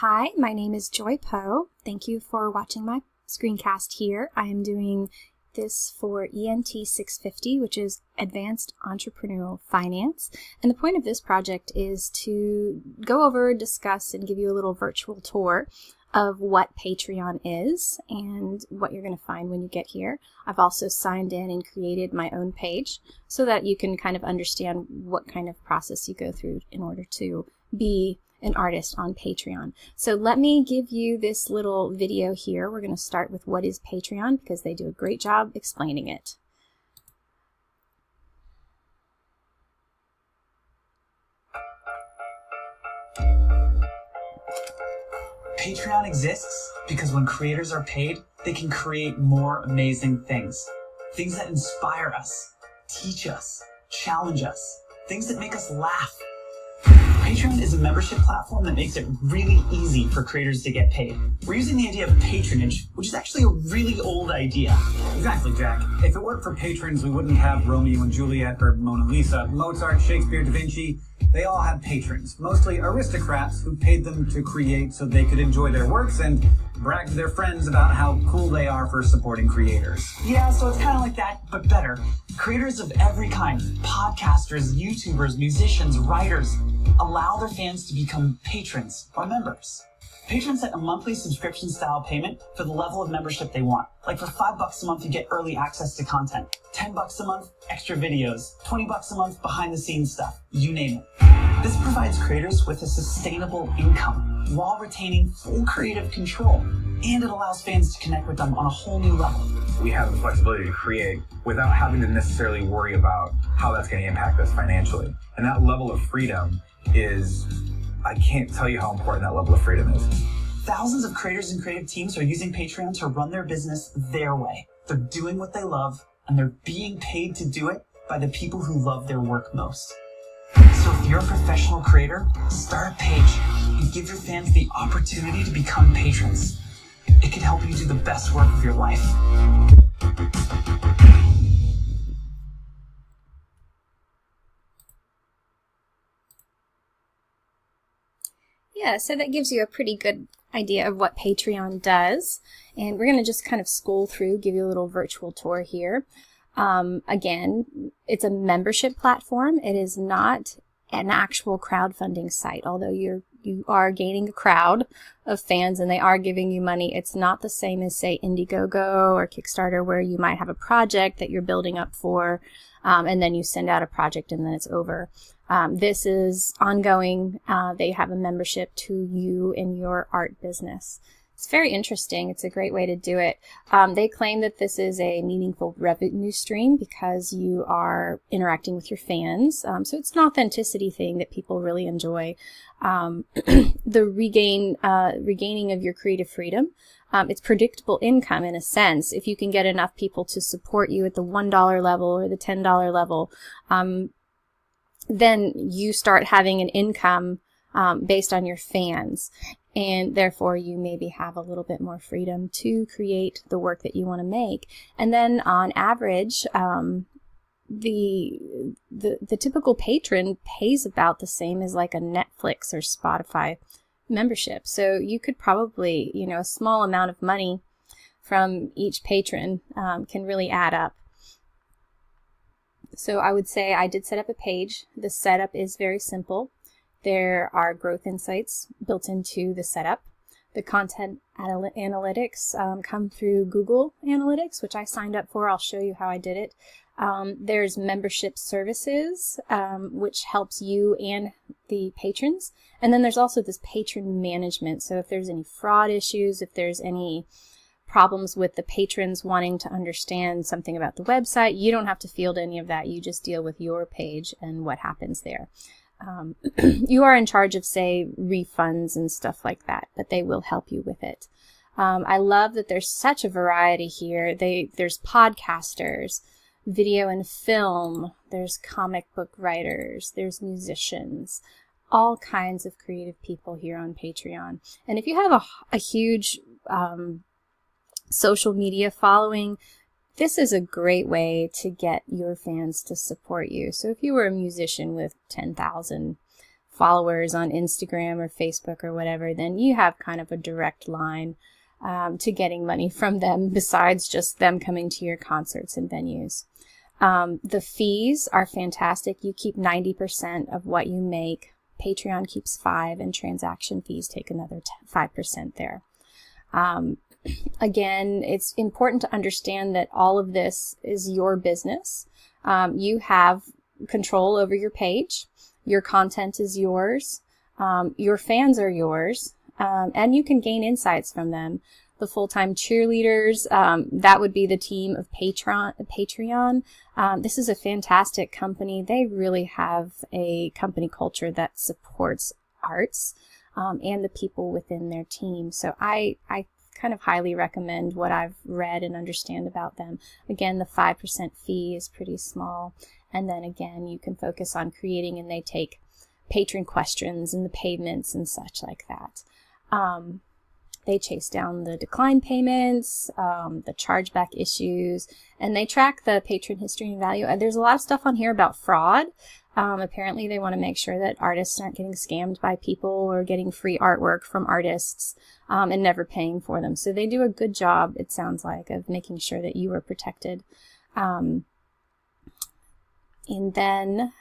Hi, my name is Joy Poe. Thank you for watching my screencast here. I am doing this for ENT 650, which is Advanced Entrepreneurial Finance. And the point of this project is to go over, discuss, and give you a little virtual tour of what Patreon is and what you're going to find when you get here. I've also signed in and created my own page so that you can kind of understand what kind of process you go through in order to be an artist on Patreon. So let me give you this little video here. We're going to start with what is Patreon because they do a great job explaining it. Patreon exists because when creators are paid, they can create more amazing things. Things that inspire us, teach us, challenge us, things that make us laugh. Patreon is a membership platform that makes it really easy for creators to get paid. We're using the idea of patronage, which is actually a really old idea. Exactly, Jack. If it weren't for patrons, we wouldn't have Romeo and Juliet or Mona Lisa. Mozart, Shakespeare, Da Vinci, they all had patrons, mostly aristocrats who paid them to create so they could enjoy their works and brag to their friends about how cool they are for supporting creators. Yeah, so it's kind of like that, but better. Creators of every kind, podcasters, YouTubers, musicians, writers, allow their fans to become patrons or members. Patrons set a monthly subscription style payment for the level of membership they want. Like for $5 a month, you get early access to content. $10 a month, extra videos. $20 a month, behind the scenes stuff. You name it. This provides creators with a sustainable income while retaining full creative control. And it allows fans to connect with them on a whole new level. We have the flexibility to create without having to necessarily worry about how that's going to impact us financially. And that level of freedom is, I can't tell you how important that level of freedom is. Thousands of creators and creative teams are using Patreon to run their business their way. They're doing what they love, and they're being paid to do it by the people who love their work most. So if you're a professional creator, start a page and give your fans the opportunity to become patrons. It can help you do the best work of your life. Yeah, so that gives you a pretty good idea of what Patreon does. And we're going to just kind of scroll through, give you a little virtual tour here. Again, it's a membership platform. It is not an actual crowdfunding site, although you are gaining a crowd of fans and they are giving you money. It's not the same as, say, Indiegogo or Kickstarter, where you might have a project that you're building up for, and then you send out a project and then it's over. This is ongoing. They have a membership to you and your art business. It's very interesting. It's a great way to do it. They claim that this is a meaningful revenue stream because you are interacting with your fans. So it's an authenticity thing that people really enjoy. The regaining of your creative freedom. It's predictable income in a sense. If you can get enough people to support you at the $1 level or the $10 level, then you start having an income based on your fans. And therefore, you maybe have a little bit more freedom to create the work that you want to make. And then, on average, the typical patron pays about the same as like a Netflix or Spotify membership. So you could probably, a small amount of money from each patron can really add up. So I would say I did set up a page. The setup is very simple. There are growth insights built into the setup. The content analytics come through Google Analytics, which I signed up for. I'll show you how I did it. There's membership services, which helps you and the patrons. And then there's also this patron management. So if there's any fraud issues, if there's any problems with the patrons wanting to understand something about the website, you don't have to field any of that. You just deal with your page and what happens there. You are in charge of, say, refunds and stuff like that, but they will help you with it. I love that there's such a variety here. There's podcasters, video and film, there's comic book writers, there's musicians, all kinds of creative people here on Patreon. And if you have a huge social media following, this is a great way to get your fans to support you. So if you were a musician with 10,000 followers on Instagram or Facebook or whatever, then you have kind of a direct line to getting money from them besides just them coming to your concerts and venues. The fees are fantastic. You keep 90% of what you make. Patreon keeps 5%, and transaction fees take another 5% there. Again, it's important to understand that all of this is your business. You have control over your page. Your content is yours. Your fans are yours. And you can gain insights from them. The full-time cheerleaders, that would be the team of Patreon. This is a fantastic company. They really have a company culture that supports arts and the people within their team. So I kind of highly recommend what I've read and understand about them. Again, the 5% fee is pretty small. And then again, you can focus on creating, and they take patron questions and the payments and such like that. They chase down the decline payments, the chargeback issues, and they track the patron history and value. And there's a lot of stuff on here about fraud. Apparently they want to make sure that artists aren't getting scammed by people or getting free artwork from artists and never paying for them. So they do a good job, it sounds like, of making sure that you are protected. And then,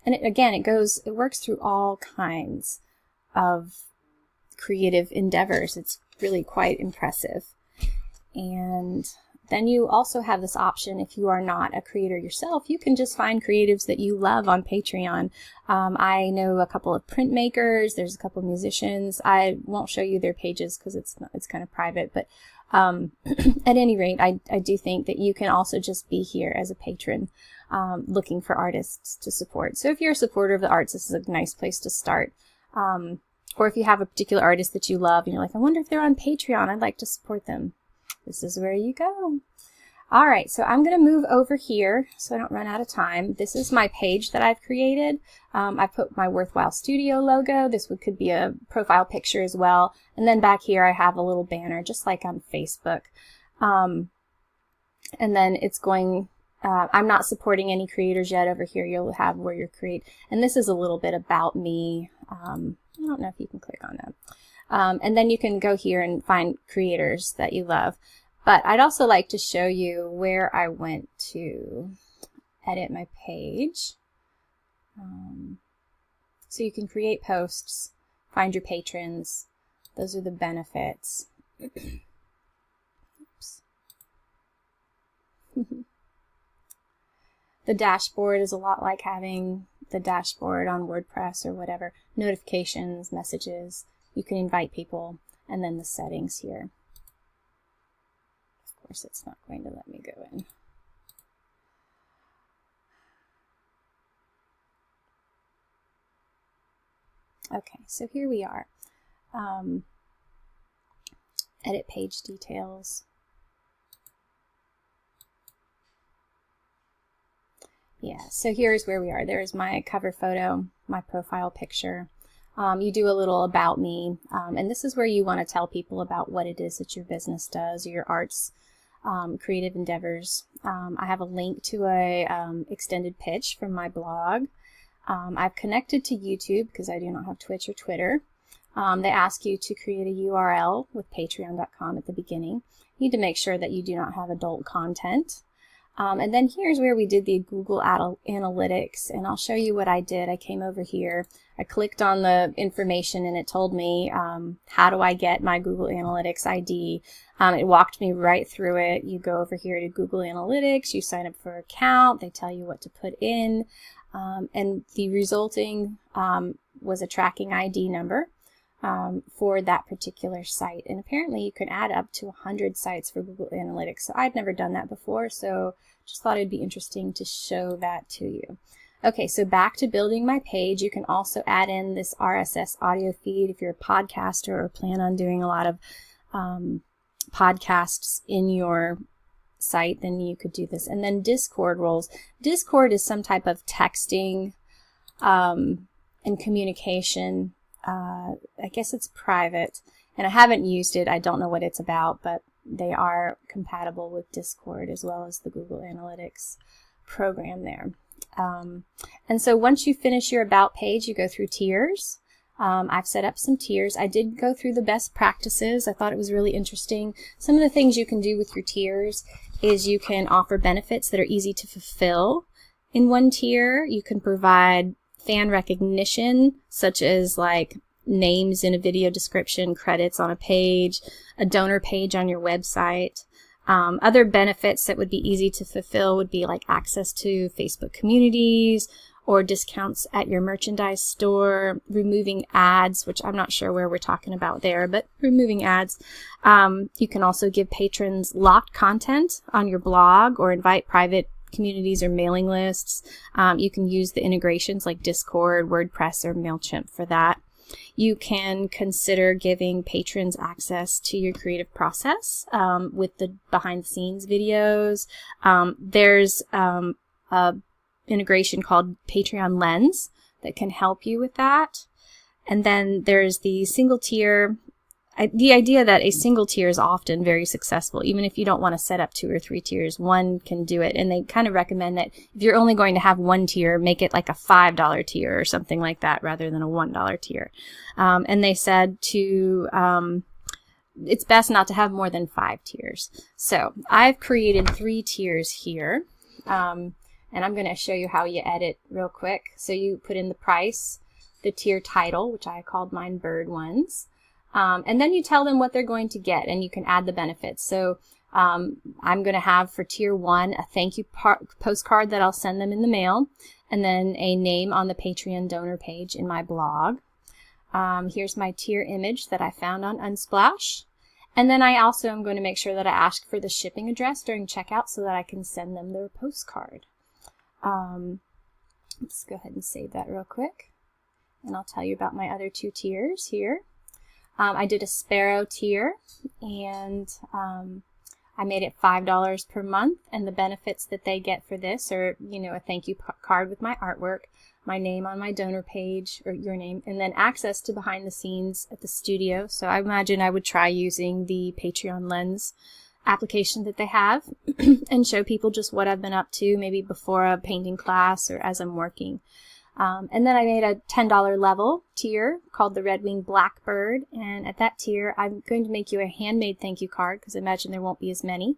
it works through all kinds of creative endeavors. It's really quite impressive. And then you also have this option, if you are not a creator yourself, you can just find creatives that you love on Patreon. I know a couple of printmakers, there's a couple of musicians. I won't show you their pages because it's kind of private, but at any rate, I do think that you can also just be here as a patron looking for artists to support. So if you're a supporter of the arts, this is a nice place to start. Or if you have a particular artist that you love and you're like, I wonder if they're on Patreon, I'd like to support them. This is where you go. All right, so I'm going to move over here so I don't run out of time. This is my page that I've created. I put my Worthwhile Studio logo. This could be a profile picture as well. And then back here I have a little banner, just like on Facebook. And then it's going... I'm not supporting any creators yet. Over here you'll have where you create. And this is a little bit about me. I don't know if you can click on that. And then you can go here and find creators that you love. But I'd also like to show you where I went to edit my page. So you can create posts, find your patrons. Those are the benefits. Oops. The dashboard is a lot like having the dashboard on WordPress or whatever. Notifications, messages, you can invite people, and then the settings here. Of course, it's not going to let me go in. Okay, so here we are. Edit page details. Yeah, so here's where we are. There's my cover photo, my profile picture. You do a little about me, and this is where you want to tell people about what it is that your business does, or your arts, creative endeavors. I have a link to a extended pitch from my blog. I've connected to YouTube because I do not have Twitch or Twitter. They ask you to create a URL with patreon.com at the beginning. You need to make sure that you do not have adult content. And then here's where we did the Google Analytics, and I'll show you what I did. I came over here, I clicked on the information, and it told me how do I get my Google Analytics ID. It walked me right through it. You go over here to Google Analytics, you sign up for an account, they tell you what to put in, and the resulting was a tracking ID number for that particular site. And apparently you can add up to 100 sites for Google Analytics. So I'd never done that before, so just thought it'd be interesting to show that to you. Okay, so back to building my page. You can also add in this RSS audio feed if you're a podcaster or plan on doing a lot of podcasts in your site, then you could do this. And then Discord roles. Discord is some type of texting and communication. I guess it's private, and I haven't used it. I don't know what it's about, but they are compatible with Discord as well as the Google Analytics program there. And so once you finish your About page, you go through tiers. I've set up some tiers. I did go through the best practices. I thought it was really interesting. Some of the things you can do with your tiers is you can offer benefits that are easy to fulfill in one tier. You can provide fan recognition, such as like names in a video description, credits on a page, a donor page on your website. Other benefits that would be easy to fulfill would be like access to Facebook communities, or discounts at your merchandise store, removing ads, which I'm not sure where we're talking about there, but removing ads. You can also give patrons locked content on your blog or invite private communities or mailing lists. You can use the integrations like Discord, WordPress, or MailChimp for that. You can consider giving patrons access to your creative process with the behind-the-scenes videos. There's a integration called Patreon Lens that can help you with that. And then there's the single tier. The idea that a single tier is often very successful. Even if you don't want to set up 2 or 3 tiers, one can do it. And they kind of recommend that if you're only going to have one tier, make it like a $5 tier or something like that rather than a $1 tier. And they said it's best not to have more than 5 tiers. So I've created 3 tiers here. And I'm going to show you how you edit real quick. So you put in the price, the tier title, which I called mine Bird Ones. And then you tell them what they're going to get, and you can add the benefits. So I'm going to have for tier 1 a thank you postcard that I'll send them in the mail, and then a name on the Patreon donor page in my blog. Here's my tier image that I found on Unsplash. And then I also am going to make sure that I ask for the shipping address during checkout so that I can send them their postcard. Let's go ahead and save that real quick, and I'll tell you about my other 2 tiers here. I did a Sparrow tier, and I made it $5 per month, and the benefits that they get for this are, a thank you card with my artwork, my name on my donor page, or your name, and then access to behind the scenes at the studio. So I imagine I would try using the Patreon Lens application that they have and show people just what I've been up to, maybe before a painting class or as I'm working. And then I made a $10 level tier called the Red Winged Blackbird, and at that tier I'm going to make you a handmade thank you card, because I imagine there won't be as many,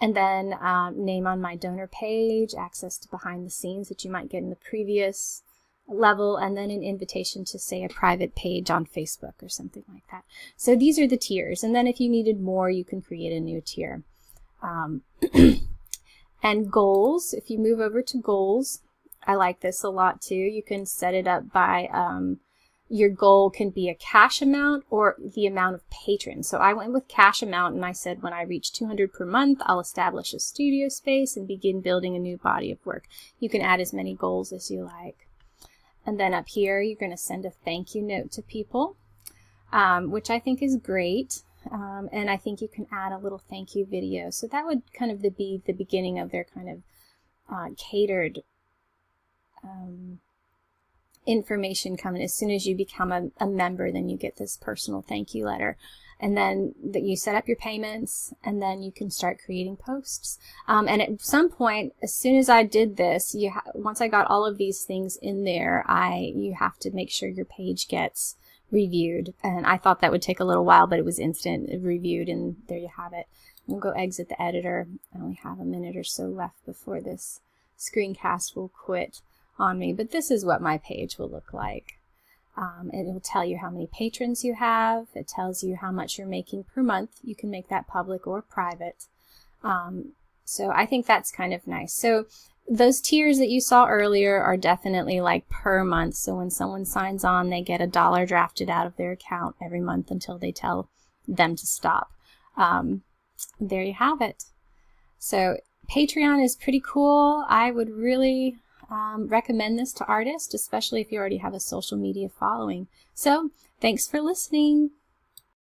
and then name on my donor page, access to behind the scenes that you might get in the previous level, and then an invitation to, say, a private page on Facebook or something like that. So these are the tiers, and then if you needed more, you can create a new tier. And goals, if you move over to goals, I like this a lot too. You can set it up by your goal can be a cash amount or the amount of patrons. So I went with cash amount, and I said when I reach 200 per month, I'll establish a studio space and begin building a new body of work. You can add as many goals as you like. And then up here, you're going to send a thank you note to people, which I think is great. And I think you can add a little thank you video. So that would kind of be the beginning of their kind of catered information coming. As soon as you become a member, then you get this personal thank you letter. And then you set up your payments, and then you can start creating posts. And at some point, as soon as I did this, once I got all of these things in there, you have to make sure your page gets reviewed. And I thought that would take a little while, but it was instant. It reviewed, and there you have it. We'll go exit the editor. I only have a minute or so left before this screencast will quit on me, but this is what my page will look like. It will tell you how many patrons you have. It tells you how much you're making per month. You can make that public or private. So I think that's kind of nice. So those tiers that you saw earlier are definitely like per month. So when someone signs on, they get $1 drafted out of their account every month until they tell them to stop. There you have it. So Patreon is pretty cool. I would really recommend this to artists, especially if you already have a social media following. So thanks for listening.